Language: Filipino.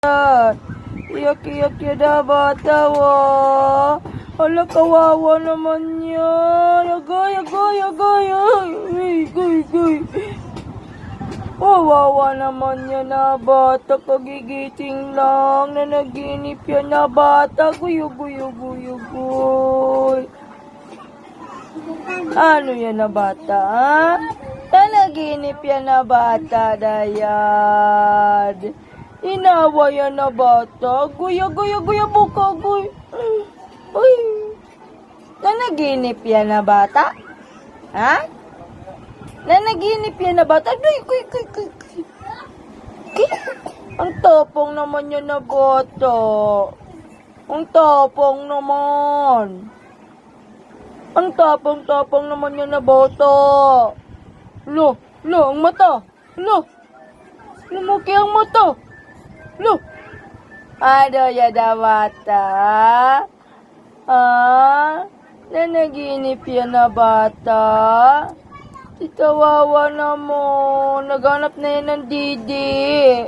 Iyak-iyak yan na bata, Hala, kawawa naman yan. Agay, agay, agay, ay, guy. Kawawa naman yan na bata. Kagigising lang. Nanaginip yan na bata. Guy. Ano yan na bata, ha? Nanaginip yan na bata, Dayad. Inawa yan na bata. Guya, buka, guy. Uy. Nanaginip yan na bata? Ha? Nanaginip yan na bata? Guy. Ang tapong naman yan na bata. Ang tapong naman. Ang tapang naman yan na bata. Lo, ang mata. Lo, lumaki ang mata. Lo, ano yan na bata? Nanaginip yan na bata? Si kawawa na mo. Naghanap na yan ng didi.